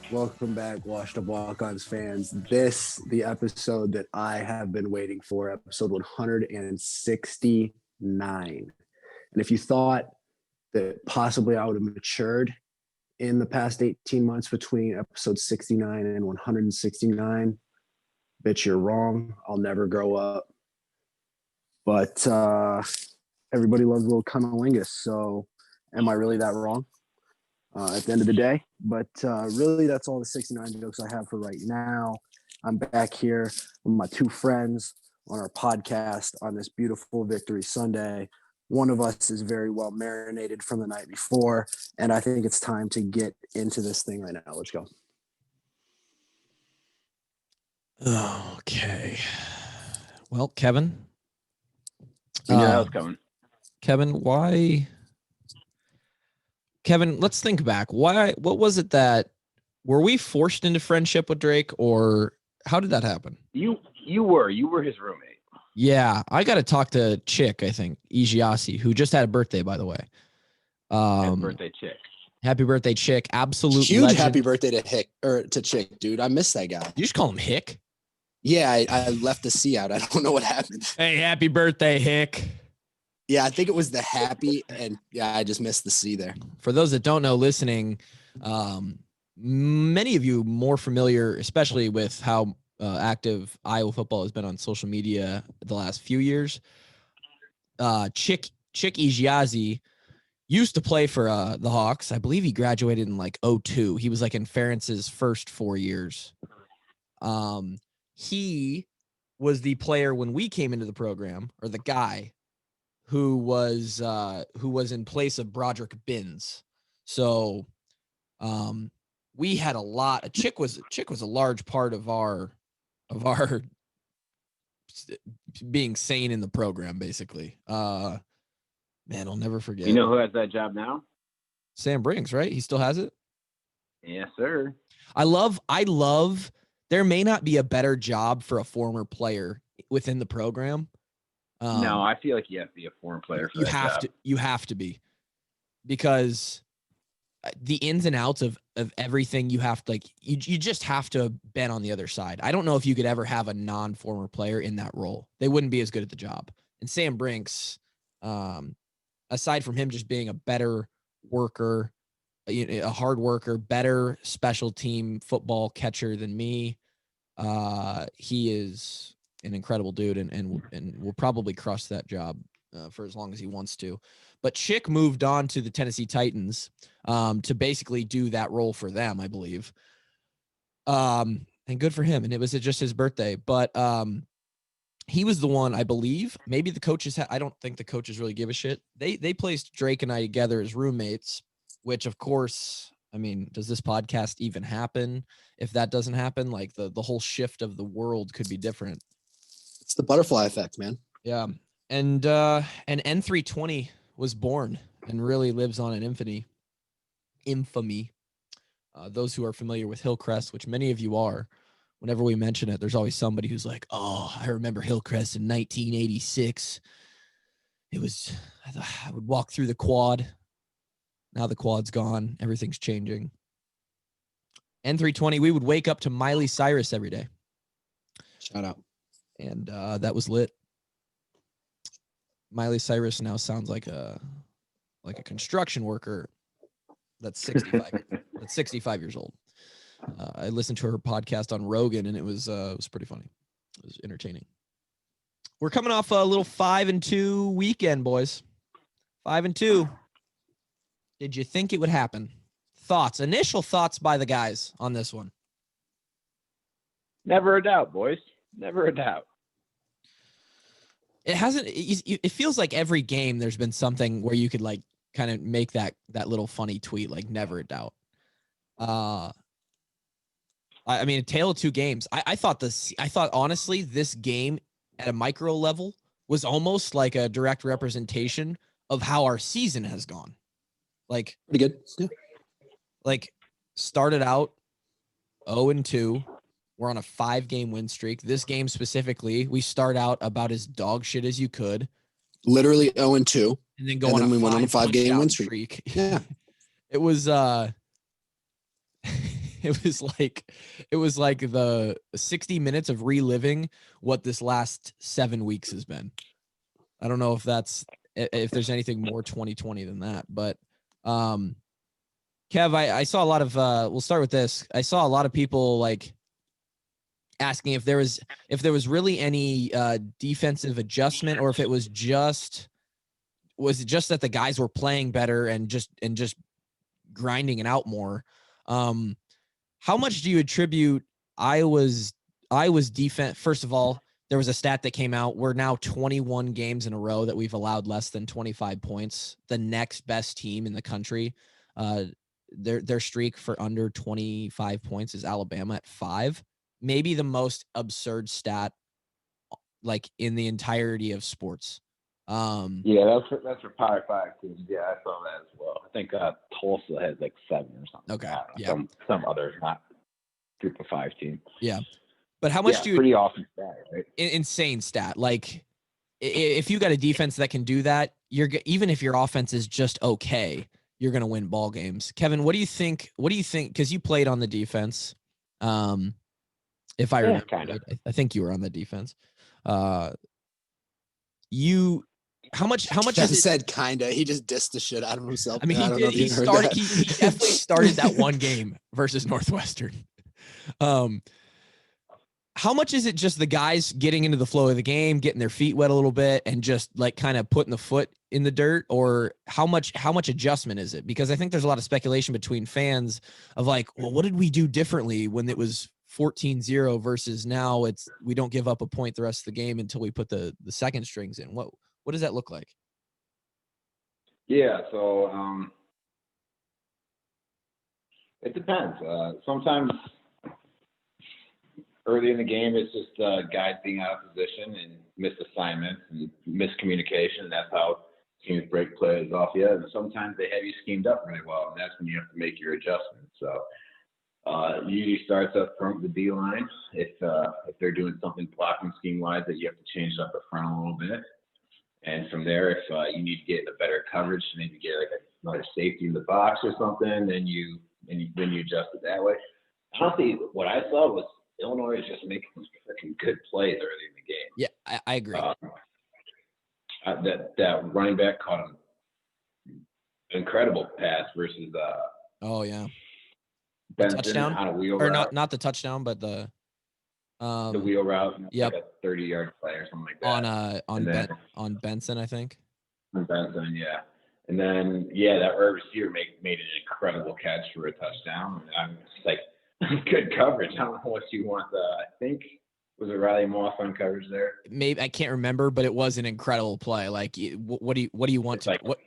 Welcome back, Washed Up Walkons fans. The episode that I have been waiting for, episode 169. And if you thought that possibly I would have matured in the past 18 months between episode 69 and 169, bitch, you're wrong. I'll never grow up. But everybody loves a little cunnilingus. So am I really that wrong? At the end of the day. But really, that's all the 69 jokes I have for right now. I'm back here with my two friends on our podcast on this beautiful Victory Sunday. One of us is very well marinated from the night before, and I think it's time to get into this thing right now. Let's go. Okay. Well, Kevin. You knew that was coming. Kevin, let's think back. What was it that, were we forced into friendship with Drake, or how did that happen? You were his roommate. Yeah, I got to talk to Chick, I think, Ijiasi, who just had a birthday, by the way. Happy birthday, Chick. Happy birthday, Chick. Absolute huge legend. Happy birthday to Chick, dude. I miss that guy. You just call him Hick? Yeah, I left the C out. I don't know what happened. Hey, happy birthday, Hick. Yeah, I think it was the happy, and yeah, I just missed the C there. For those that don't know, listening, many of you more familiar, especially with how active Iowa football has been on social media the last few years. Chick Ijiasi used to play for the Hawks. I believe he graduated in like 2002. He was like in Ferentz's first 4 years. He was the player when we came into the program, or the guy who was in place of Broderick Binns. So we had a lot. Chick was a large part of our being sane in the program, basically. Man, I'll never forget. You know who has that job now? Sam Brings, right? He still has it? Yes, sir. I love there may not be a better job for a former player within the program. No, I feel like you have to be a former player for that job. You have to be, because the ins and outs of everything, you have to, like, you just have to bet on the other side. I don't know if you could ever have a non-former player in that role. They wouldn't be as good at the job. And Sam Brinks, aside from him just being a better worker, a hard worker, better special team football catcher than me, he is an incredible dude, and will probably crush that job for as long as he wants to. But Chick moved on to the Tennessee Titans to basically do that role for them, I believe. And good for him. And it was just his birthday, but he was the one, I believe. Maybe the coaches I don't think the coaches really give a shit. They placed Drake and I together as roommates, which, of course, I mean, does this podcast even happen? If that doesn't happen, like the whole shift of the world could be different. It's the butterfly effect, man. Yeah. And N320 was born and really lives on in infamy. Those who are familiar with Hillcrest, which many of you are, whenever we mention it, there's always somebody who's like, oh, I remember Hillcrest in 1986. I would walk through the quad. Now the quad's gone. Everything's changing. N320, we would wake up to Miley Cyrus every day. Shout out. And that was lit. Miley Cyrus now sounds like a construction worker that's 65. That's 65 years old. I listened to her podcast on Rogan, and it was pretty funny. It was entertaining. We're coming off a little 5-2 weekend, boys. 5-2. Did you think it would happen? Initial thoughts by the guys on this one. Never a doubt, boys. Never a doubt. It hasn't. It feels like every game there's been something where you could like kind of make that little funny tweet, like never a doubt. I mean, a tale of two games. I thought honestly this game at a micro level was almost like a direct representation of how our season has gone. Like pretty good. Yeah. Like started out 0-2. We're on a 5-game win streak. This game specifically, we start out about as dog shit as you could. Literally 0-2. And then we went on a 5-game win streak. Yeah. It was it was like the 60 minutes of reliving what this last 7 weeks has been. I don't know if there's anything more 2020 than that, but Kev, I saw a lot of we'll start with this. I saw a lot of people like asking if there was really any defensive adjustment, or if it was just that the guys were playing better and just grinding it out more. How much do you attribute Iowa's defense? First of all, there was a stat that came out. We're now 21 games in a row that we've allowed less than 25 points. The next best team in the country, their streak for under 25 points is Alabama at 5. Maybe the most absurd stat like in the entirety of sports. Yeah, that's for Power 5 teams. Yeah, I saw that as well. I think Tulsa has like 7 or something. Okay. Yeah. Some others, not group of 5 team. Yeah. But how much do you pretty awesome stat, right? Insane stat. Like if you got a defense that can do that, even if your offense is just okay, you're going to win ball games. Kevin, what do you think? Cause you played on the defense. If I remember, kind of. I think you were on the defense. How much Kevin is it? said kinda. He just dissed the shit out of himself. I mean, he did. He started. He definitely started that one game versus Northwestern. How much is it just the guys getting into the flow of the game, getting their feet wet a little bit, and just like kind of putting the foot in the dirt, or how much adjustment is it? Because I think there's a lot of speculation between fans of like, well, what did we do differently when it was 14-0 versus now we don't give up a point the rest of the game until we put the second strings in. What does that look like? Yeah, so it depends. Sometimes early in the game, it's just guys being out of position and missed assignments and miscommunication. That's how teams break plays off you. And sometimes they have you schemed up really well, and that's when you have to make your adjustments. So usually starts up front with the D line. If they're doing something blocking scheme wise, that you have to change up the front a little bit. And from there, if you need to get a better coverage, maybe get like another safety in the box or something, then you adjust it that way. Honestly, what I saw was Illinois is just making some freaking good plays early in the game. Yeah, I agree. That running back caught an incredible pass versus Benson touchdown on a wheel or route. not the touchdown, but the wheel route. Yep. Like a 30-yard play or something like that. On Benson, I think. On Benson, yeah. And then that wide receiver made an incredible catch for a touchdown. And I'm just like, good coverage. I don't know what you want. I think was it Riley Moss on coverage there? Maybe I can't remember, but it was an incredible play. Like, what do you want to? What?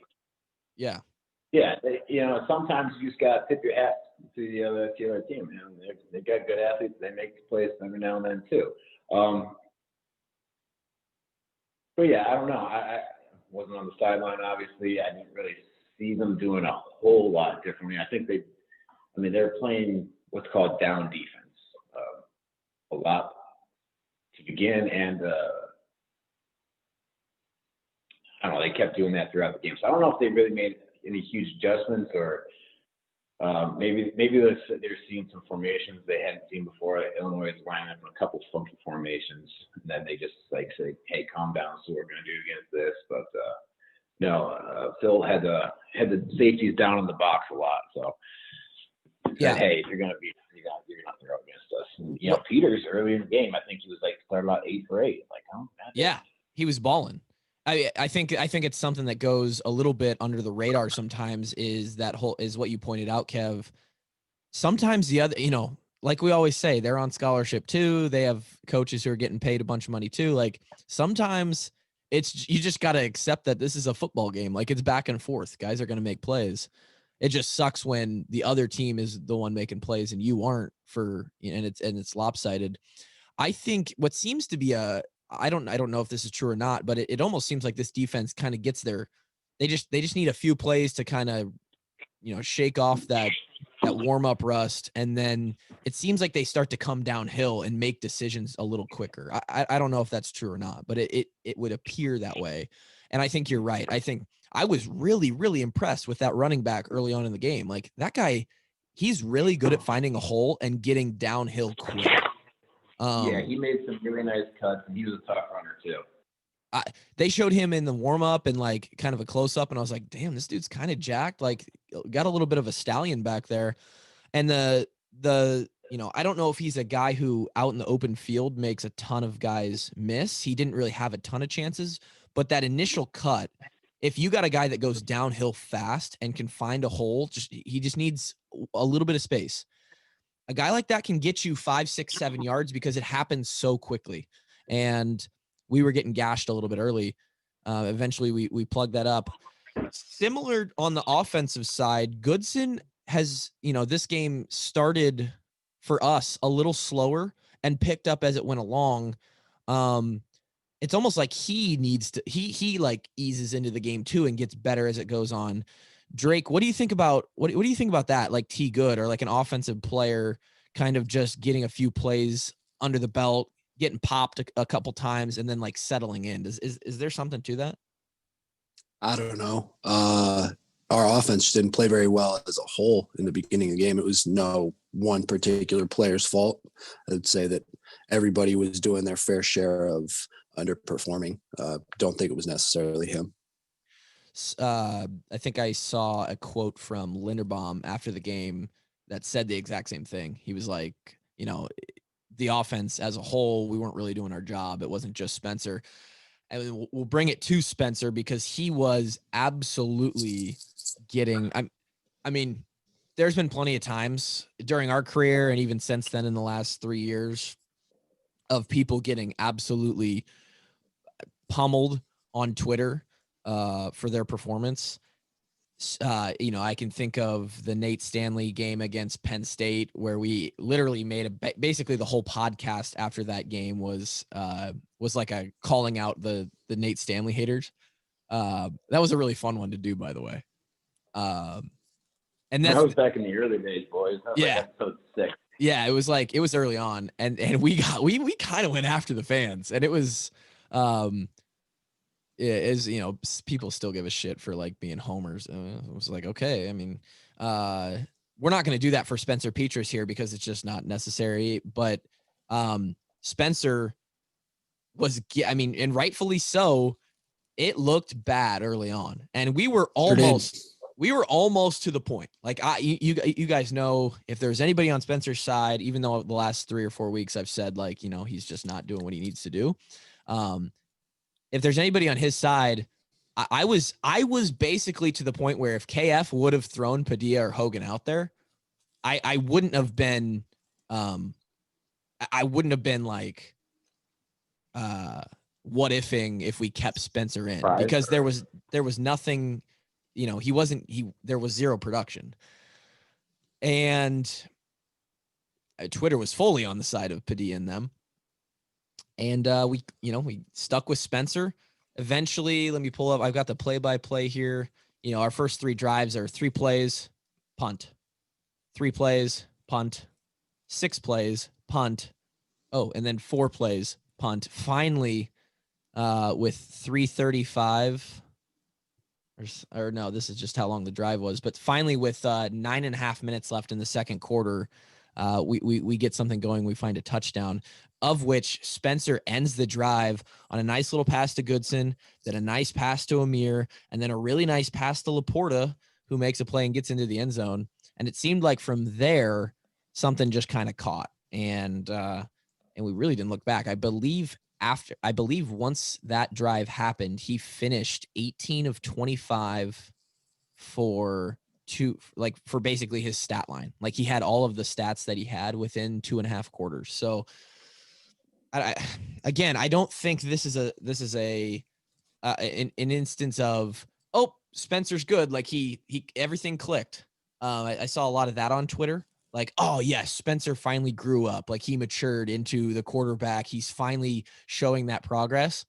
Yeah. Yeah, sometimes you just gotta tip your hat to the other team. They got good athletes. They make plays every now and then too. But yeah, I don't know. I wasn't on the sideline. Obviously, I didn't really see them doing a whole lot differently. I think they're playing what's called down defense a lot to begin, and I don't know. They kept doing that throughout the game. So I don't know if they really made any huge adjustments, or maybe they're seeing some formations they hadn't seen before. Illinois is lining up in a couple funky formations, and then they just like say, "Hey, calm down. So we're going to do against this." But no, Phil had the safeties down in the box a lot. So yeah, hey, if you're going to beat us, you're going to throw against us. And, Peters early in the game, I think he was like started out 8 for 8. Like, oh, yeah, he was balling. I think it's something that goes a little bit under the radar sometimes is what you pointed out, Kev. Sometimes the other, like we always say, they're on scholarship too. They have coaches who are getting paid a bunch of money too. Like sometimes you just got to accept that this is a football game. Like it's back and forth. Guys are going to make plays. It just sucks when the other team is the one making plays and you aren't and it's lopsided. I think what seems to be I don't know if this is true or not, but it almost seems like this defense kind of gets they just need a few plays to kind of, shake off that warm up rust. And then it seems like they start to come downhill and make decisions a little quicker. I don't know if that's true or not, but it would appear that way. And I think you're right. I think I was really, really impressed with that running back early on in the game. Like that guy, he's really good at finding a hole and getting downhill quick. Yeah, he made some really nice cuts, and he was a tough runner too. They showed him in the warm up and like kind of a close up, and I was like, damn, this dude's kind of jacked. Like, got a little bit of a stallion back there. And the I don't know if he's a guy who out in the open field makes a ton of guys miss. He didn't really have a ton of chances, but that initial cut, if you got a guy that goes downhill fast and can find a hole, he just needs a little bit of space. A guy like that can get you 5, 6, 7 yards because it happens so quickly. And we were getting gashed a little bit early. Eventually we plugged that up. Similar on the offensive side, Goodson has, this game started for us a little slower and picked up as it went along. It's almost like he needs to, he like eases into the game too and gets better as it goes on. Drake, what do you think about what do you think about that? Like T Good, or like an offensive player kind of just getting a few plays under the belt, getting popped a couple times, and then like settling in. Is there something to that? I don't know. Our offense didn't play very well as a whole in the beginning of the game. It was no one particular player's fault. I'd say that everybody was doing their fair share of underperforming. Don't think it was necessarily him. I think I saw a quote from Linderbaum after the game that said the exact same thing. He was like, the offense as a whole, we weren't really doing our job. It wasn't just Spencer. And we'll bring it to Spencer because he was absolutely getting, I mean, there's been plenty of times during our career and even since then in the last 3 years of people getting absolutely pummeled on Twitter for their performance. I can think of the Nate Stanley game against Penn State where we literally made basically the whole podcast after that game was like a calling out the Nate Stanley haters. That was a really fun one to do, by the way. And that was back in the early days, boys. That was yeah. like episode 6. Yeah, it was early on, and we kind of went after the fans, and it was people still give a shit for like being homers. It was like, okay, I mean, we're not going to do that for Spencer Petras here because it's just not necessary. But Spencer was, and rightfully so, it looked bad early on, and we were almost to the point. Like you guys know, if there's anybody on Spencer's side, even though the last 3 or 4 weeks I've said like, he's just not doing what he needs to do. If there's anybody on his side, I was basically to the point where if KF would have thrown Padilla or Hogan out there, I wouldn't have been like what ifing if we kept Spencer in, because there was nothing, there was zero production, and Twitter was fully on the side of Padilla and them. And we stuck with Spencer. Eventually, let me pull up. I've got the play-by-play here. Our first 3 drives are 3 plays, punt. 3 plays, punt. 6 plays, punt. Oh, and then 4 plays, punt. Finally, with 3:35, or no, this is just how long the drive was. But finally, with 9.5 minutes left in the second quarter, we get something going. We find a touchdown, of which Spencer ends the drive on a nice little pass to Goodson, then a nice pass to Amir, and then a really nice pass to Laporta, who makes a play and gets into the end zone. And it seemed like from there, something just kind of caught, and we really didn't look back. I believe once that drive happened, he finished 18 of 25 for basically his stat line. Like, he had all of the stats that he had within 2.5 quarters. So I don't think this is an instance of, oh, Spencer's good. Like he everything clicked. I saw a lot of that on Twitter. Like, oh yes, Spencer finally grew up. Like, he matured into the quarterback. He's finally showing that progress.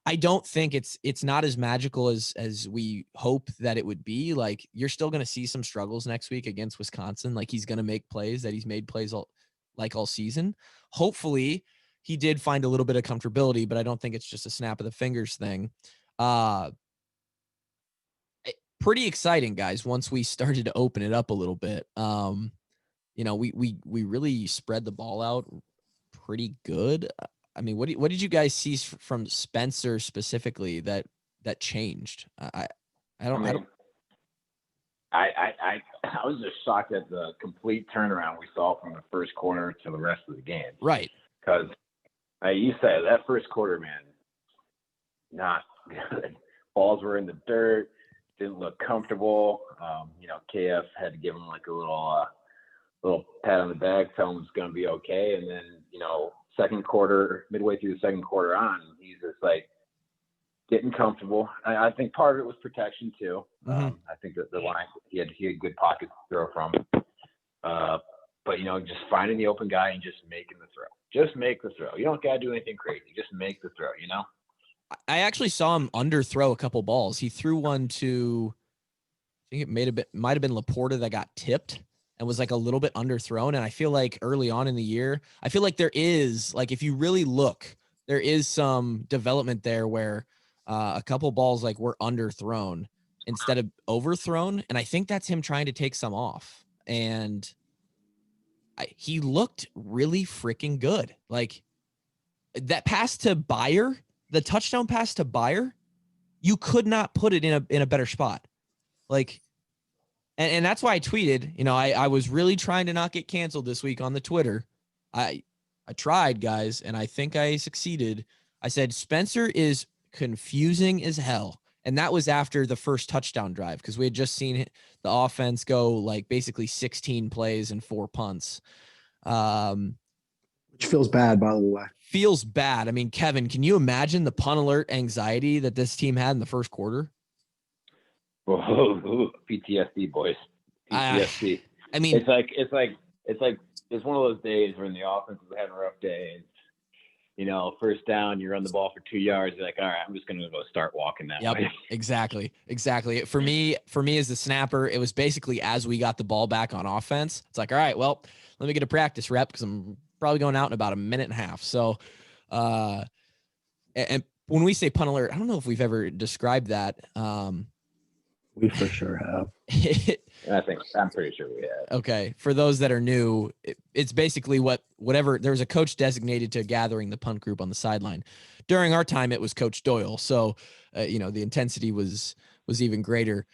I don't think it's not as magical as we hope that it would be. Like, you're still going to see some struggles next week against Wisconsin. Like, he's going to make plays that he's made plays all season. Hopefully he did find a little bit of comfortability, but I don't think it's just a snap of the fingers thing. pretty exciting, guys. Once we started to open it up a little bit, we really spread the ball out pretty good. I mean, what did you guys see from Spencer specifically that changed? I was just shocked at the complete turnaround we saw from the first quarter to the rest of the game. Right. Because you said that first quarter, man, not good. Balls were in the dirt, didn't look comfortable. KF had to give him like a little pat on the back, tell him it's going to be okay. And then, second quarter, midway through the second quarter on, he's just like getting comfortable. I think part of it was protection too. Mm-hmm. I think that the line, he had good pockets to throw from. But, just finding the open guy and just making the throw. Just make the throw. You don't got to do anything crazy. Just make the throw, I actually saw him underthrow a couple balls. He threw one to, I think it might have been Laporta that got tipped and was like a little bit underthrown. And I feel like early on in the year, I feel like there is, like, if you really look, there is some development there where a couple balls like were underthrown instead of overthrown. And I think that's him trying to take some off. And he looked really freaking good. Like that pass to Bayer, the touchdown pass to Bayer, you could not put it in a better spot. Like, and that's why I tweeted, I was really trying to not get canceled this week on the Twitter. I tried, guys, and I think I succeeded. I said, Spencer is confusing as hell. And that was after the first touchdown drive, because we had just seen the offense go like basically 16 plays and 4 punts. Which feels bad, by the way. Feels bad. I mean, Kevin, can you imagine the punt alert anxiety that this team had in the first quarter? Whoa, PTSD, boys. PTSD. I mean, it's one of those days when the offense is having a rough day. First down, you run the ball for 2 yards. You're like, all right, I'm just going to go start walking that way. Exactly. For me as the snapper, it was basically as we got the ball back on offense, it's like, all right, well, let me get a practice rep because I'm probably going out in about a minute and a half. So, and when we say punt alert, I don't know if we've ever described that. We for sure have. I'm pretty sure we have. Okay. For those that are new, it's basically whatever. There was a coach designated to gathering the punt group on the sideline. During our time, it was Coach Doyle. So, the intensity was even greater.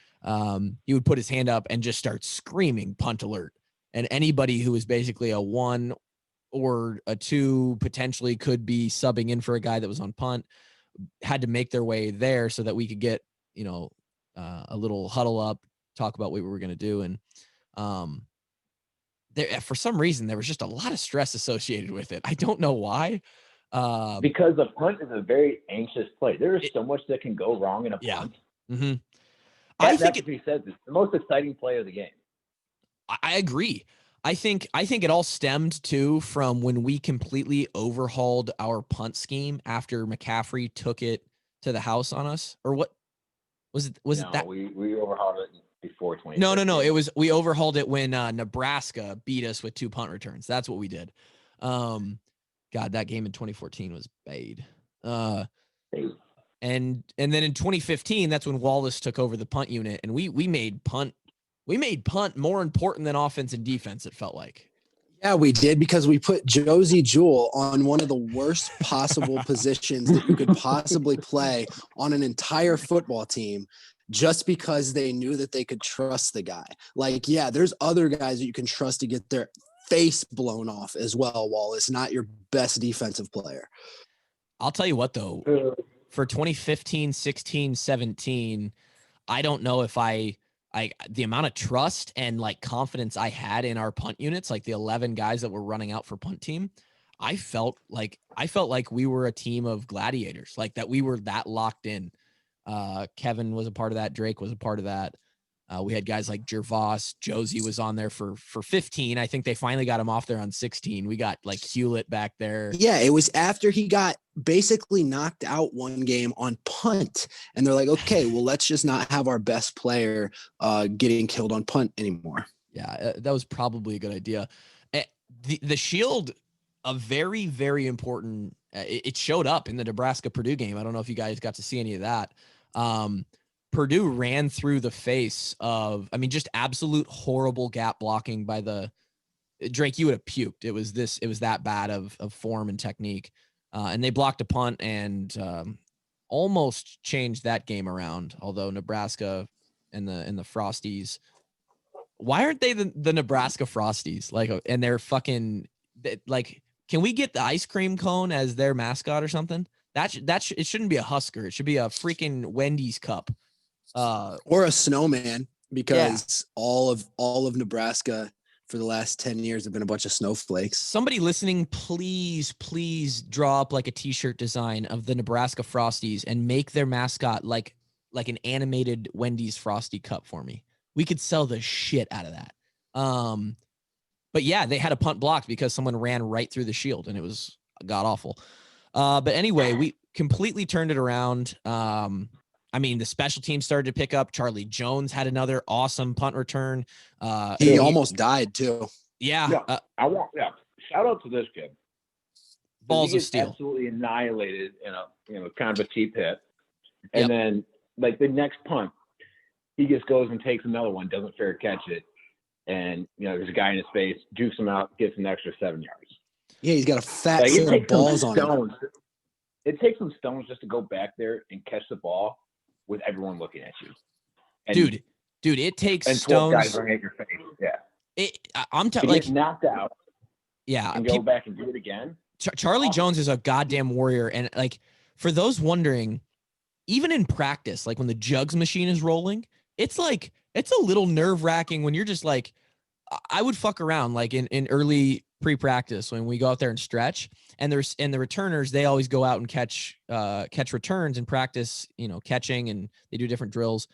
He would put his hand up and just start screaming punt alert. And anybody who was basically a 1 or a 2 potentially could be subbing in for a guy that was on punt, had to make their way there so that we could get, a little huddle up, talk about what we were going to do. And there, for some reason, there was just a lot of stress associated with it. I don't know why. Because the punt is a very anxious play. There is so much that can go wrong in a punt. Yeah. Mm-hmm. I think he says it's the most exciting play of the game. I agree. I think it all stemmed too from when we completely overhauled our punt scheme after McCaffrey took it to the house on us, or what was it? Was it that we overhauled it before 20? No. It was, we overhauled it when Nebraska beat us with 2 punt returns. That's what we did. God, that game in 2014 was bad. And then in 2015, that's when Wallace took over the punt unit, and we made punt more important than offense and defense, it felt like. Yeah, we did, because we put Josie Jewell on one of the worst possible positions that you could possibly play on an entire football team, just because they knew that they could trust the guy. Like, yeah, there's other guys that you can trust to get their face blown off as well, Wallace, not your best defensive player. I'll tell you what, though, for 2015, 16, 17, I don't know if the amount of trust and like confidence I had in our punt units, like the 11 guys that were running out for punt team, I felt like we were a team of gladiators, like that we were that locked in. Kevin was a part of that. Drake was a part of that. We had guys like Gervais. Josie was on there for 15. I think they finally got him off there on 16. We got like Hewlett back there. Yeah, it was after he got basically knocked out one game on punt. And they're like, okay, well, let's just not have our best player getting killed on punt anymore. Yeah, that was probably a good idea. The shield, a very, very important, it showed up in the Nebraska-Purdue game. I don't know if you guys got to see any of that. Purdue ran through the face of, I mean, just absolute horrible gap blocking by the Drake. You would have puked. It was that bad of form and technique. And they blocked a punt and almost changed that game around. Although Nebraska and the Frosties, why aren't they the Nebraska Frosties? Like, and they're fucking like, can we get the ice cream cone as their mascot or something? It shouldn't be a Husker. It should be a freaking Wendy's cup. Or a snowman, because all of Nebraska for the last 10 years have been a bunch of snowflakes. Somebody listening, please draw up like a t-shirt design of the Nebraska Frosties and make their mascot like an animated Wendy's Frosty cup for me. We could sell the shit out of that. But yeah, they had a punt blocked because someone ran right through the shield and it was god awful. But anyway, we completely turned it around. I mean, the special team started to pick up. Charlie Jones had another awesome punt return. He almost died too. Yeah. Shout out to this kid. Balls of steel. Absolutely annihilated in a kind of a cheap hit. And then like the next punt, he just goes and takes another one, doesn't fair catch it. And, there's a guy in his face, jukes him out, gets an extra 7 yards. Yeah, he's got a fat set of balls on him. It takes some stones just to go back there and catch the ball with everyone looking at you. And, dude, it takes and stones. Guys running at your face. Yeah. I'm like get knocked out. Yeah. And go back and do it again. Charlie Jones is a goddamn warrior. And like, for those wondering, even in practice, like when the jugs machine is rolling, it's a little nerve wracking when you're just like, I would fuck around like in early pre-practice when we go out there and stretch, and the returners, they always go out and catch returns and practice, catching, and they do different drills.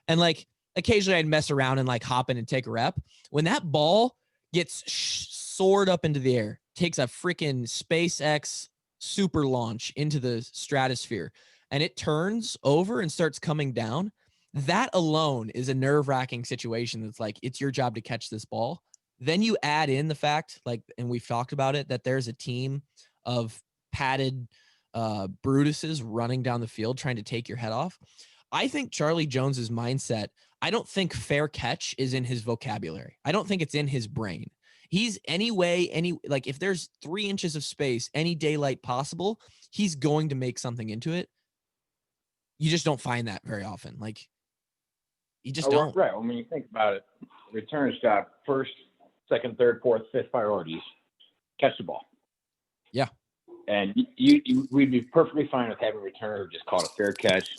And like occasionally I'd mess around and like hop in and take a rep. When that ball gets soared up into the air, takes a freaking SpaceX super launch into the stratosphere, and it turns over and starts coming down, that alone is a nerve-wracking situation. That's like, it's your job to catch this ball. Then you add in the fact, like, and we've talked about it, that there's a team of padded Brutuses running down the field trying to take your head off. I think Charlie Jones's mindset, I don't think fair catch is in his vocabulary. I don't think it's in his brain. He's like if there's 3 inches of space, any daylight possible, he's going to make something into it. You just don't find that very often. Like, you just don't. Right. Well, when you think about it, return shot, first, second, third, fourth, fifth priorities, catch the ball. Yeah. And we'd be perfectly fine with having a returner who just caught a fair catch,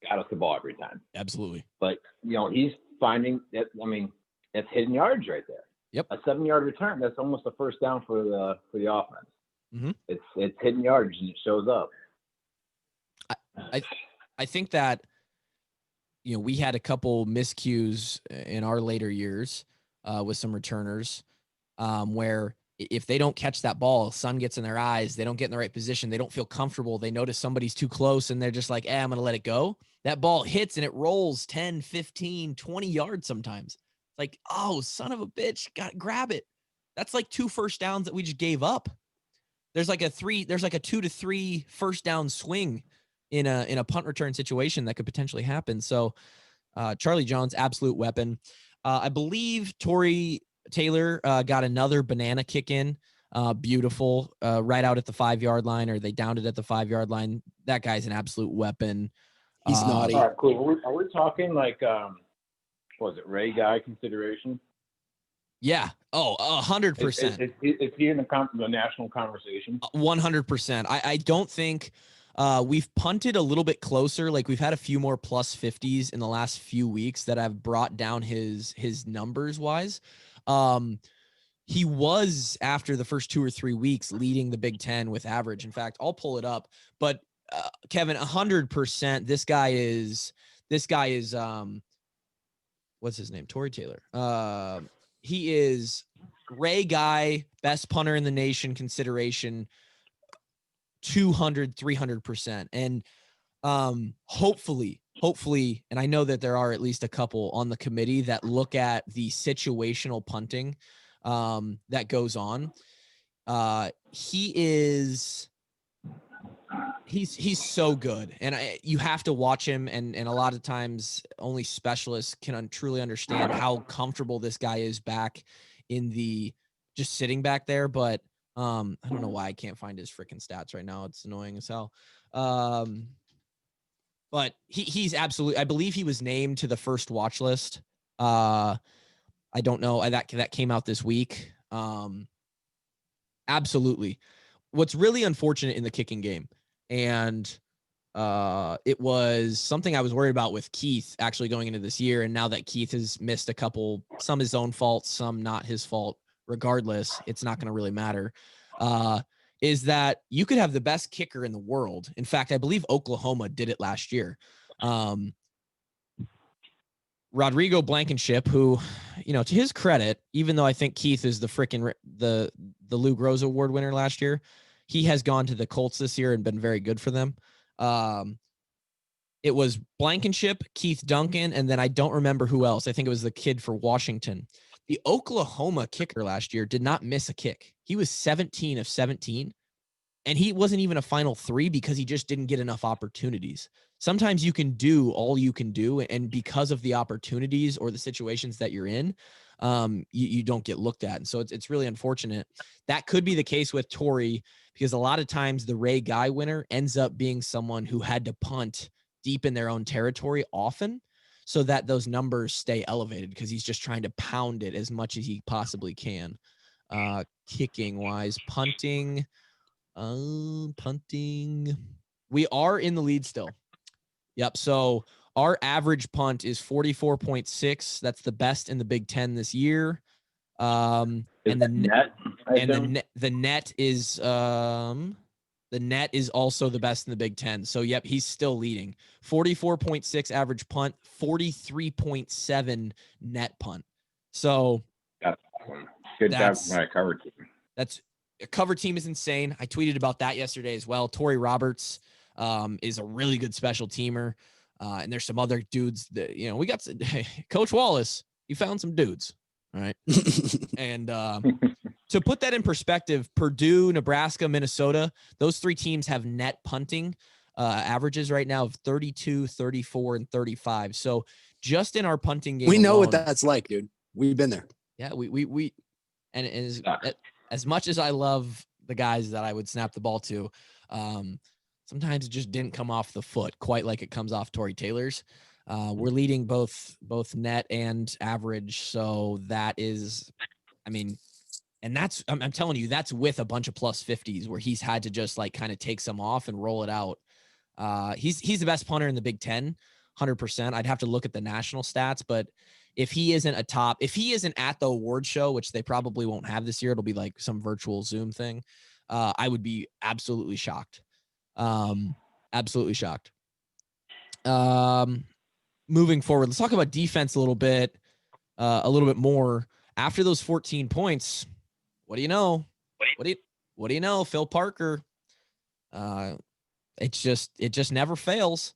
got us the ball every time. Absolutely. But, he's finding that, it's hidden yards right there. Yep. A 7-yard return, that's almost a first down for the offense. Mm-hmm. It's hidden yards and it shows up. I think that, we had a couple miscues in our later years with some returners where if they don't catch that ball, sun gets in their eyes, they don't get in the right position, they don't feel comfortable, they notice somebody's too close, and they're just like, I'm going to let it go. That ball hits and it rolls 10, 15, 20 yards sometimes. It's like, oh, son of a bitch, grab it. That's like 2 first downs that we just gave up. There's like a 2 to 3 first down swing in a punt return situation that could potentially happen. So Charlie Jones, absolute weapon. I believe Tory Taylor got another banana kick in. Beautiful. Right out at the 5-yard line, or they downed it at the 5-yard line. That guy's an absolute weapon. He's naughty. All right, cool. Are we talking like, was it Ray Guy consideration? Yeah. Oh, 100%. Is he in the national conversation? 100%. I don't think we've punted a little bit closer. Like, we've had a few more plus 50s in the last few weeks that have brought down his numbers wise. He was, after the first 2 or 3 weeks, leading the Big Ten with average. In fact, I'll pull it up, but Kevin, 100%. This guy is what's his name? Tory Taylor. He is Ray Guy, best punter in the nation consideration, 200, 300%. And hopefully, and I know that there are at least a couple on the committee that look at the situational punting that goes on. He is He's so good, and you have to watch him, and a lot of times only specialists can truly understand how comfortable this guy is back in the just sitting back there. But I don't know why I can't find his freaking stats right now. It's annoying as hell. But he's absolutely. I believe he was named to the first watch list. I don't know that came out this week. Absolutely. What's really unfortunate in the kicking game. And it was something I was worried about with Keith actually going into this year. And now that Keith has missed a couple, some his own fault, some not his fault, regardless, it's not going to really matter. Is that you could have the best kicker in the world. In fact, I believe Oklahoma did it last year. Rodrigo Blankenship, who, to his credit, even though I think Keith is the freaking the Lou Groza Award winner last year, he has gone to the Colts this year and been very good for them. It was Blankenship, Keith Duncan, and then I don't remember who else. I think it was the kid for Washington. The Oklahoma kicker last year did not miss a kick. He was 17 of 17, and he wasn't even a final three because he just didn't get enough opportunities. Sometimes you can do all you can do, and because of the opportunities or the situations that you're in, you don't get looked at. And so it's really unfortunate. That could be the case with Tory, because a lot of times the Ray Guy winner ends up being someone who had to punt deep in their own territory often so that those numbers stay elevated, because he's just trying to pound it as much as he possibly can. Kicking wise, punting, we are in the lead still. Yep. So our average punt is 44.6. That's the best in the Big Ten this year. And the net, the net is also the best in the Big Ten. So yep, he's still leading. 44.6 average punt, 43.7 net punt. So good job from my cover team. That's a cover team is insane. I tweeted about that yesterday as well. Tory Roberts is a really good special teamer. And there's some other dudes that, we got Coach Wallace, you found some dudes. All right. And to put that in perspective, Purdue, Nebraska, Minnesota, those three teams have net punting averages right now of 32, 34, and 35. So just in our punting game, we know alone, what that's like, dude. We've been there. Yeah, we and as much as I love the guys that I would snap the ball to, sometimes it just didn't come off the foot quite like it comes off Tory Taylor's. We're leading both net and average. So that is, and that's, I'm telling you, that's with a bunch of plus 50s where he's had to just like kind of take some off and roll it out. He's the best punter in the Big Ten, 100%. I'd have to look at the national stats, but if he isn't at the award show, which they probably won't have this year, it'll be like some virtual Zoom thing. I would be absolutely shocked. Absolutely shocked. Moving forward, let's talk about defense a little bit more. After those 14 points, what do you know? What do you know? Phil Parker. It just never fails.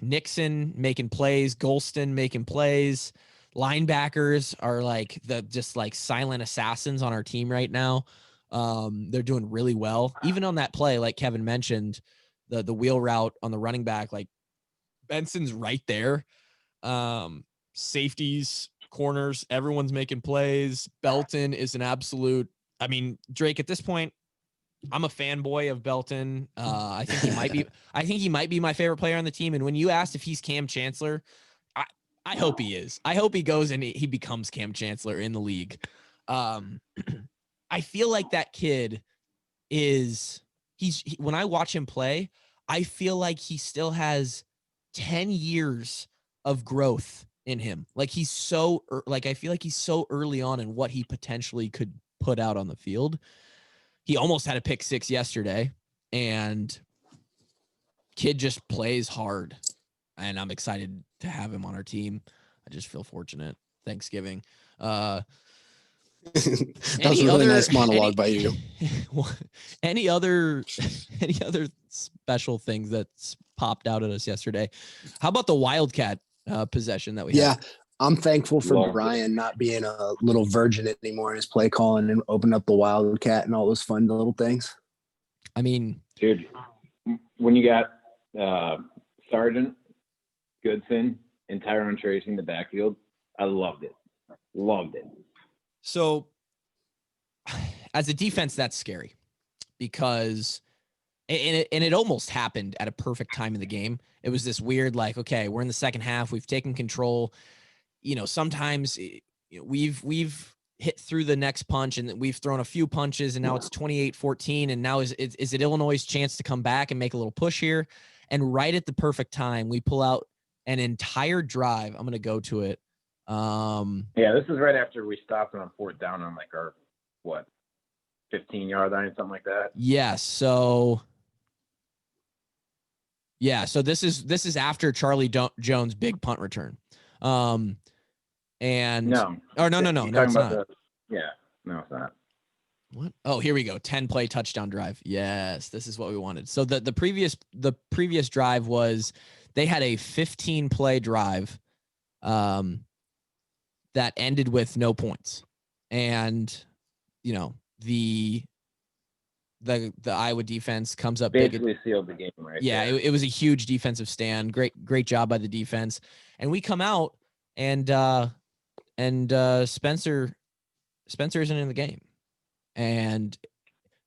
Nixon making plays, Golston making plays. Linebackers are like just silent assassins on our team right now. They're doing really well. Even on that play, like Kevin mentioned, the wheel route on the running back, like Benson's right there. Safeties, corners, everyone's making plays. Belton is an absolute, Drake, at this point, I'm a fanboy of Belton. I think he might be my favorite player on the team. And when you asked if he's Cam Chancellor, I hope he is. I hope he goes and he becomes Cam Chancellor in the league. I feel like that kid when I watch him play, I feel like he still has 10 years of growth in him. Like I feel like he's so early on in what he potentially could put out on the field. He almost had a pick six yesterday, and kid just plays hard, and I'm excited to have him on our team. I just feel fortunate. Thanksgiving. That was a really nice monologue by you. Any other special things that's popped out at us yesterday? How about the wildcat possession that we had? Yeah, I'm thankful for Brian not being a little virgin anymore in his play calling and opening up the wildcat and all those fun little things. I mean, Dude, when you got Sargent, Goodson, and Tyrone Tracy in the backfield, I loved it. Loved it. so as a defense, that's scary because and it almost happened at a perfect time in the game. It was this weird, like, okay, we're in the second half. We've taken control. Sometimes we've hit through the next punch and we've thrown a few punches and now it's 28-14. And now is it Illinois' chance to come back and make a little push here? And right at the perfect time, we pull out an entire drive. I'm going to go to it. Yeah, this is right after we stopped on 4th down on like our, 15-yard line, something like that. Yes. So this is after Charlie Jones' big punt return. No, it's not. No, it's not. What? Oh, here we go. 10-play touchdown drive. Yes, this is what we wanted. So the previous drive was they had a 15-play drive that ended with no points. And the Iowa defense comes up basically sealed the game, right? Yeah, it was a huge defensive stand. Great job by the defense. And we come out and Spencer isn't in the game. And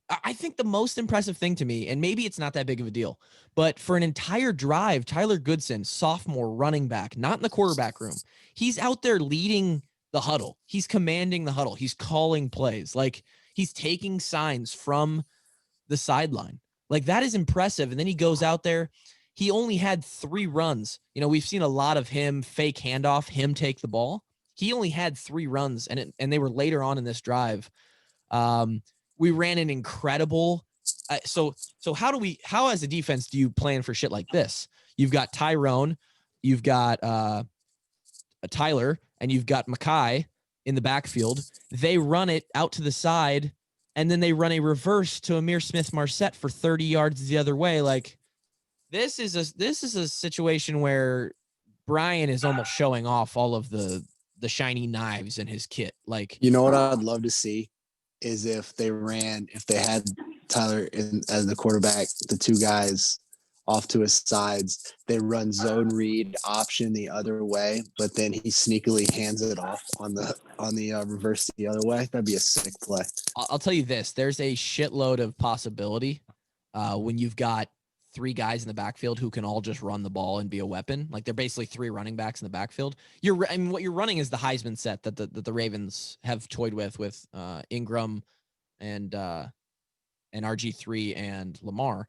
I think the most impressive thing to me, and maybe it's not that big of a deal, but for an entire drive, Tyler Goodson, sophomore running back, not in the quarterback room, he's out there leading the huddle. He's commanding the huddle. He's calling plays. Like, he's taking signs from the sideline. Like, that is impressive. And then he goes out there. He only had 3 runs. We've seen a lot of him fake handoff, him take the ball. He only had 3 runs, and they were later on in this drive. We ran an incredible. So how as a defense do you plan for shit like this? You've got Tyrone, you've got Tyler, and you've got Mackay in the backfield. They run it out to the side, and then they run a reverse to Amir Smith-Marset for 30 yards the other way. Like, this is a situation where Brian is almost showing off all of the shiny knives in his kit. Like, what I'd love to see is if they had Tyler as the quarterback, the 2 guys off to his sides, they run zone read option the other way, but then he sneakily hands it off on the reverse the other way. That'd be a sick play. I'll tell you this, there's a shitload of possibility when you've got 3 guys in the backfield who can all just run the ball and be a weapon. Like, they're basically 3 running backs in the backfield. What you're running is the Heisman set that the Ravens have toyed with Ingram and RG3 and Lamar.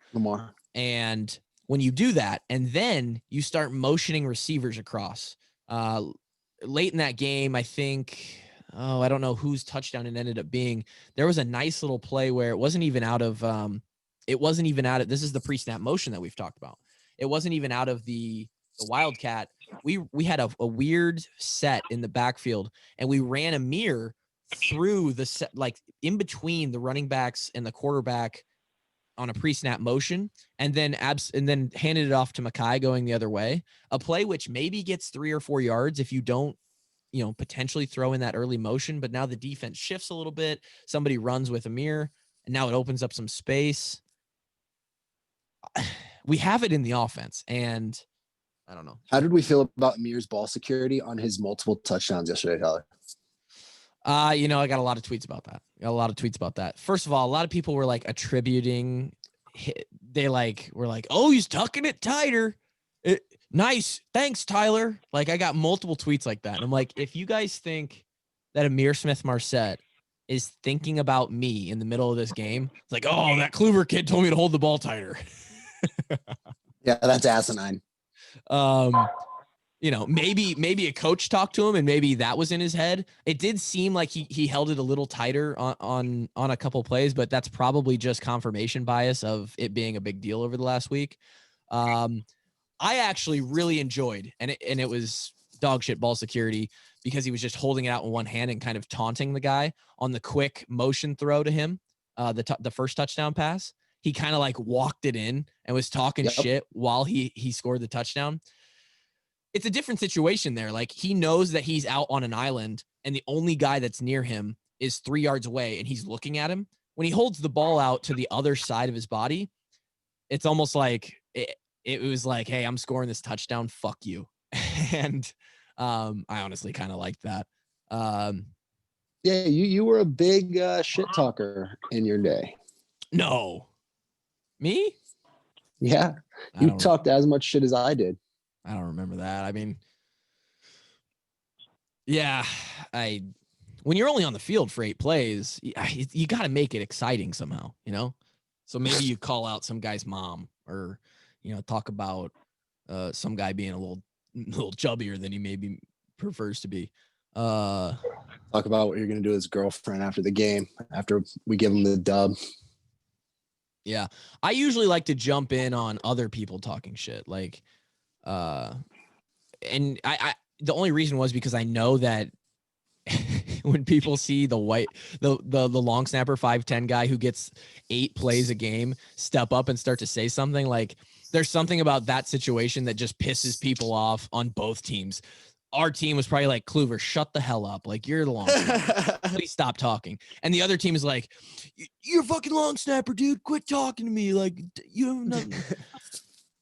And when you do that, and then you start motioning receivers across, late in that game, I think, I don't know whose touchdown it ended up being. There was a nice little play where it wasn't even out of this is the pre-snap motion that we've talked about. It wasn't even out of the wildcat. We had a weird set in the backfield, and we ran a mirror through the set, like in between the running backs and the quarterback on a pre-snap motion, and then handed it off to Mackay going the other way. A play which maybe gets 3 or 4 yards if you don't, potentially throw in that early motion. But now the defense shifts a little bit. Somebody runs with Amir, and now it opens up some space. We have it in the offense, and I don't know. How did we feel about Amir's ball security on his multiple touchdowns yesterday, Tyler? I got a lot of tweets about that. First of all, a lot of people were like attributing, were like, oh, he's tucking it tighter. Nice. Thanks, Tyler. Like, I got multiple tweets like that. And I'm like, if you guys think that Amir Smith-Marset is thinking about me in the middle of this game, it's like, oh, that Kluber kid told me to hold the ball tighter. Yeah, that's asinine. Maybe a coach talked to him and maybe that was in his head. It did seem like he held it a little tighter on a couple plays, but that's probably just confirmation bias of it being a big deal over the last week. I actually really enjoyed, and it was dog shit ball security, because he was just holding it out in one hand and kind of taunting the guy on the quick motion throw to him. The first touchdown pass, he kind of like walked it in and was talking shit while he scored the touchdown. It's a different situation there. Like, he knows that he's out on an island and the only guy that's near him is 3 yards away and he's looking at him. when he holds the ball out to the other side of his body, it's almost like it was like, hey, I'm scoring this touchdown. Fuck you. And I honestly kind of liked that. Yeah, you were a big shit talker in your day. No. Me? Yeah, you talked as much shit as I did. I don't remember that. I mean, yeah, when you're only on the field for 8 plays, you got to make it exciting somehow, you know? So maybe you call out some guy's mom, or, you know, talk about some guy being a little chubbier than he maybe prefers to be. Talk about what you're going to do with his girlfriend after the game, after we give him the dub. Yeah. I usually like to jump in on other people talking shit. Like, and I the only reason was because I know that when people see the long snapper 5'10" guy who gets 8 plays a game step up and start to say something, like there's something about that situation that just pisses people off on both teams. Our team was probably like, Kluver, shut the hell up. Like, you're the long snapper. Please stop talking. And the other team is like, you're a fucking long snapper, dude. Quit talking to me. Like, you have nothing.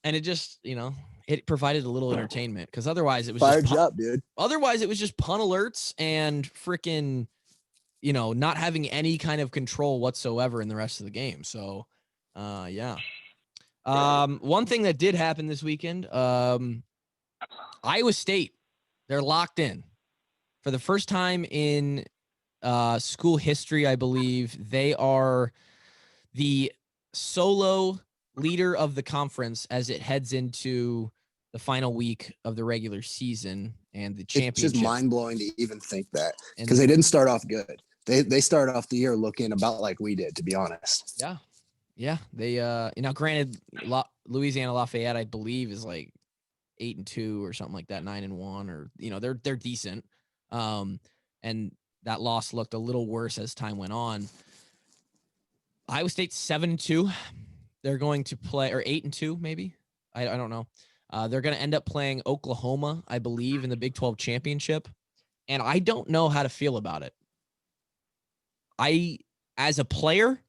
And it just, you know, it provided a little entertainment, because otherwise it was fired you up, dude. Otherwise it was just punt alerts and freaking, you know, not having any kind of control whatsoever in the rest of the game. So, yeah. One thing that did happen this weekend, Iowa State, they're locked in for the first time in school history. I believe they are the solo leader of the conference as it heads into the final week of the regular season and the championship. It's just mind-blowing to even think that, because they didn't start off good. They started off the year looking about like we did, to be honest. Yeah. They you know, granted, Louisiana Lafayette, I believe, is like 8-2 or something like that, 9-1, or, you know, they're decent. And that loss looked a little worse as time went on. Iowa State's 7-2. They're going to play, or 8-2 maybe. I don't know. They're going to end up playing Oklahoma, I believe, in the Big 12 championship. And I don't know how to feel about it. As a player,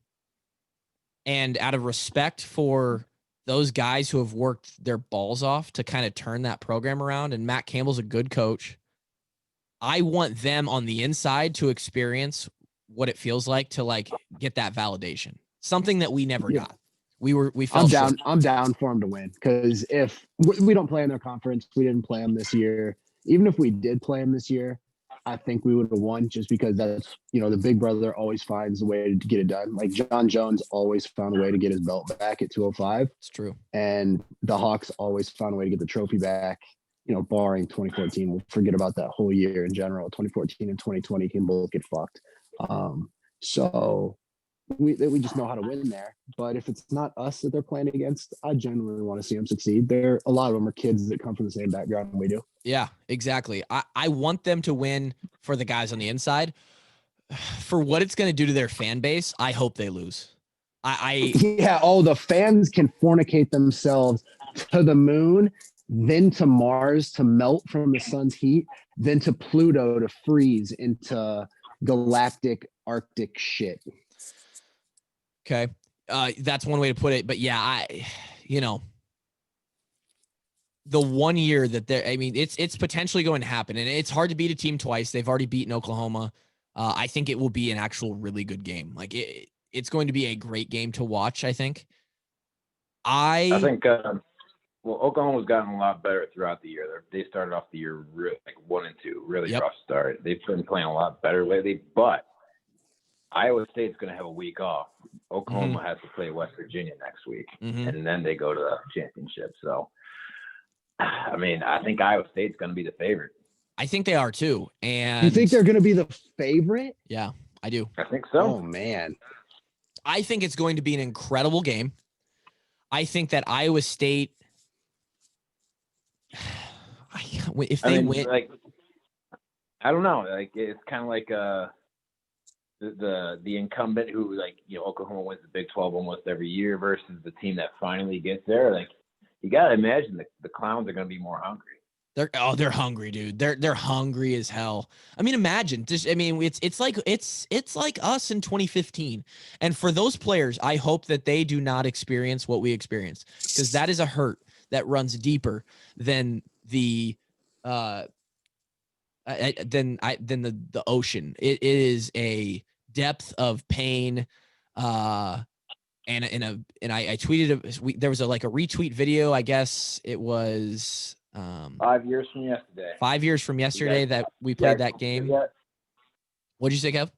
and out of respect for those guys who have worked their balls off to kind of turn that program around, and Matt Campbell's a good coach, I want them on the inside to experience what it feels like to like get that validation. Something that we never got. We felt I'm down for them to win, because if we don't play in their conference, we didn't play them this year. Even if we did play them this year, I think we would have won, just because that's, you know, the big brother always finds a way to get it done. Like John Jones always found a way to get his belt back at 205. It's true. And the Hawks always found a way to get the trophy back, you know, barring 2014. We'll forget about that whole year in general. 2014 and 2020 can both get fucked. So we just know how to win there. But if it's not us that they're playing against, I genuinely want to see them succeed. A lot of them are kids that come from the same background we do. Yeah, exactly. I want them to win for the guys on the inside. For what it's going to do to their fan base, I hope they lose. The fans can fornicate themselves to the moon, then to Mars to melt from the sun's heat, then to Pluto to freeze into galactic Arctic shit. Okay. That's one way to put it. But yeah, the 1 year that it's potentially going to happen, and it's hard to beat a team twice. They've already beaten Oklahoma. I think it will be an actual really good game. Like it's going to be a great game to watch, I think. I think, Oklahoma's gotten a lot better throughout the year. They started off the year really, like 1-2, really rough start. They've been playing a lot better lately, but Iowa State's going to have a week off. Oklahoma has to play West Virginia next week, and then they go to the championship. So, I mean, I think Iowa State's going to be the favorite. I think they are too. And you think they're going to be the favorite? Yeah, I do. I think so. Oh, man. I think it's going to be an incredible game. I think that Iowa State, if they win, like, I don't know. Like, it's kind of like the incumbent who, like, you know, Oklahoma wins the Big 12 almost every year versus the team that finally gets there. Like, you got to imagine the Clowns are going to be more hungry. They're hungry, dude. They're hungry as hell. I mean, imagine just, I mean, it's like us in 2015. And for those players, I hope that they do not experience what we experienced, because that is a hurt that runs deeper than the than the ocean. It is a depth of pain. And I tweeted there was a retweet video. I guess it was 5 years from yesterday. 5 years from yesterday that we played that game. What'd you say, Kev?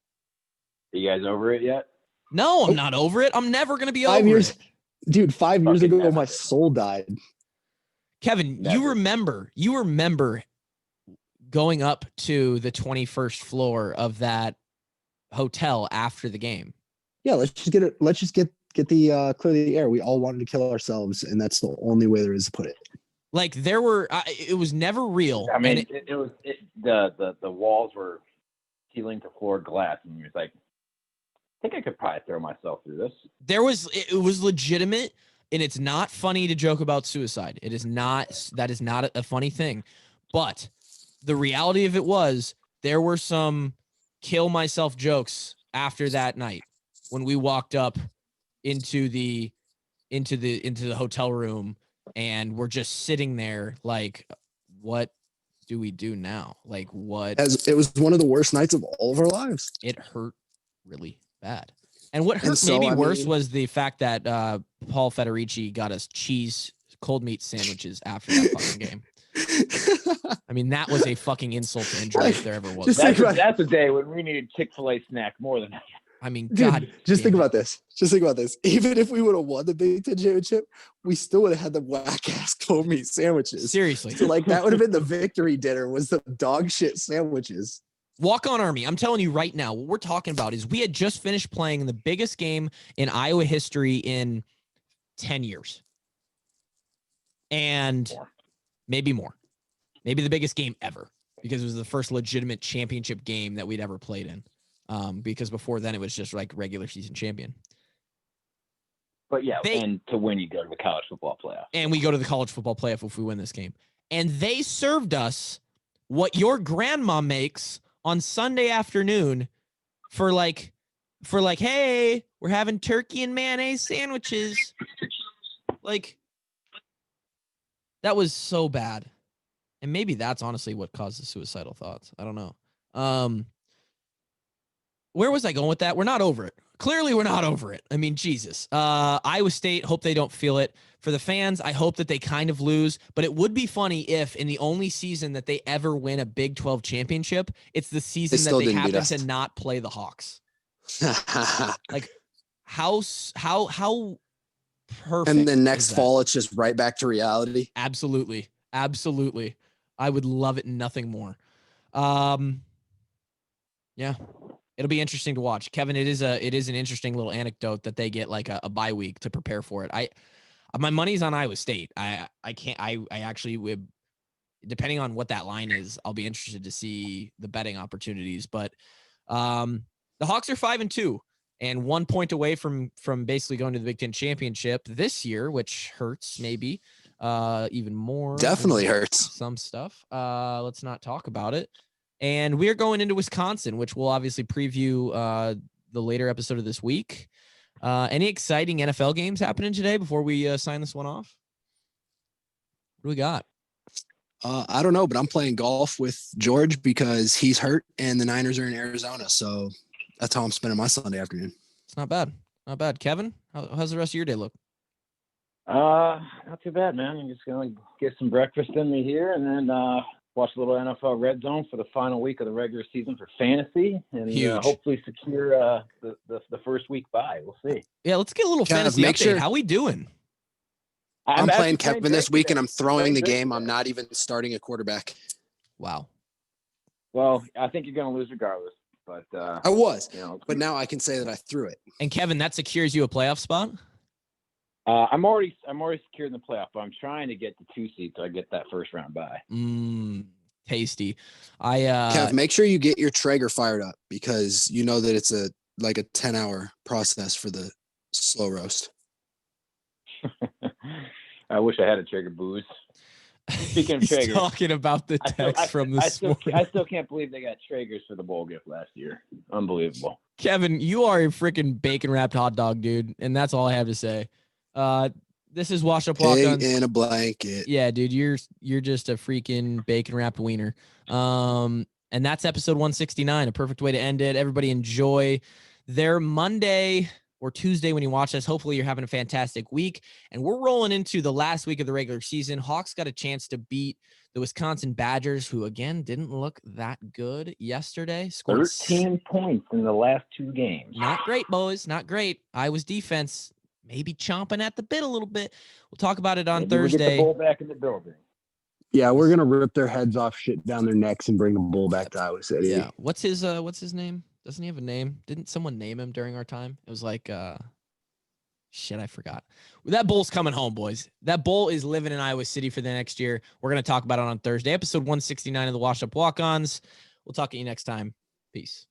Are you guys over it yet? No, I'm not over it. I'm never gonna be 5 over years, it. dude. 5 years Fucking ago, never. my soul died. Kevin, Never. you remember going up to the 21st floor of that hotel after the game. Yeah, let's just get it. Let's just get the clear the air. We all wanted to kill ourselves, and that's the only way there is to put it. Like there were, it was never real. I mean, and the walls were ceiling to floor glass, and you're like, I think I could probably throw myself through this. it was legitimate, and it's not funny to joke about suicide. It is not. That is not a funny thing. But the reality of it was there were some kill myself jokes after that night when we walked up into the hotel room and we're just sitting there like, what do we do now? Like, what? As it was one of the worst nights of all of our lives. It hurt really bad. And what hurt so, maybe I worse mean- was the fact that Paul Federici got us cold meat sandwiches after that fucking game. I mean, that was a fucking insult to injury if there ever was. Just think about- That's a day when we needed Chick-fil-A snack more than I mean, Dude, God. just damn think it. about this. Just think about this. Even if we would have won the Big Ten championship, we still would have had the whack ass cold meat sandwiches. Seriously. So, like, that would have been the victory dinner. Was the dog shit sandwiches? Walk on Army. I'm telling you right now, what we're talking about is we had just finished playing the biggest game in Iowa history in 10 years. And maybe more. Maybe the biggest game ever, because it was the first legitimate championship game that we'd ever played in. Because before then it was just like regular season champion. But yeah, They- and to win, you go to the college football playoff. And we go to the college football playoff if we win this game. And they served us what your grandma makes on Sunday afternoon for like, hey, we're having turkey and mayonnaise sandwiches. Like, that was so bad. And maybe that's honestly what caused the suicidal thoughts. I don't know. Where was I going with that? We're not over it. Clearly, we're not over it. I mean, Jesus. Iowa State, hope they don't feel it. For the fans, I hope that they kind of lose. But it would be funny if in the only season that they ever win a Big 12 championship, it's the season that still they didn't beat happen us. to not play the Hawks. Like, how perfect. And then is next that? fall, it's just right back to reality. Absolutely. Absolutely. I would love it. Nothing more. Yeah. It'll be interesting to watch. Kevin, it is an interesting little anecdote that they get like a bye week to prepare for it. My money's on Iowa State. I actually would, depending on what that line is, I'll be interested to see the betting opportunities. But the Hawks are 5-2 and 1 point away from basically going to the Big Ten championship this year, which hurts maybe even more. Definitely than hurts. some stuff. Let's not talk about it. And we're going into Wisconsin, which we'll obviously preview the later episode of this week. Any exciting NFL games happening today before we sign this one off? What do we got? I don't know, but I'm playing golf with George because he's hurt and the Niners are in Arizona. So that's how I'm spending my Sunday afternoon. It's not bad. Not bad. Kevin, how's the rest of your day look? Not too bad, man. I'm just gonna get some breakfast in me here, and then watch a little NFL Red Zone for the final week of the regular season for fantasy, and Huge. hopefully secure the first week bye. We'll see. Yeah, let's get a little Kev, fantasy make update. sure- How we doing? I'm actually playing Kevin this great week today. and I'm throwing Playing the great game. I'm today. not even starting a quarterback. Wow. Well, I think you're gonna lose regardless, but I was, you know, but now I can say that I threw it. And Kevin, that secures you a playoff spot? I'm already secured in the playoff, but I'm trying to get the 2 seed so I get that first round bye. Tasty. Kev, make sure you get your Traeger fired up because you know that it's a 10-hour process for the slow roast. I wish I had a Traeger booze. Speaking of He's Traegers, talking about the text from this morning. I still can't believe they got Traegers for the bowl gift last year. Unbelievable. Kevin, you are a freaking bacon wrapped hot dog, dude. And that's all I have to say. This is Wash Up Pig Walkons. in a blanket. Yeah, dude, you're just a freaking bacon wrapped wiener. And that's episode 169, a perfect way to end it. Everybody enjoy their Monday or Tuesday when you watch this. Hopefully you're having a fantastic week. And we're rolling into the last week of the regular season. Hawks got a chance to beat the Wisconsin Badgers, who again didn't look that good yesterday. Scored 13 points in the last 2 games. Not great, boys. Not great. Iowa's defense maybe chomping at the bit a little bit. We'll talk about it on Maybe we get Thursday. the bowl back in the building. Yeah, we're gonna rip their heads off, shit down their necks, and bring the bull back to Iowa City. Yeah. What's his name? Doesn't he have a name? Didn't someone name him during our time? It was like shit, I forgot. That bull's coming home, boys. That bull is living in Iowa City for the next year. We're gonna talk about it on Thursday, episode 169 of the Wash Up Walk-Ons. We'll talk to you next time. Peace.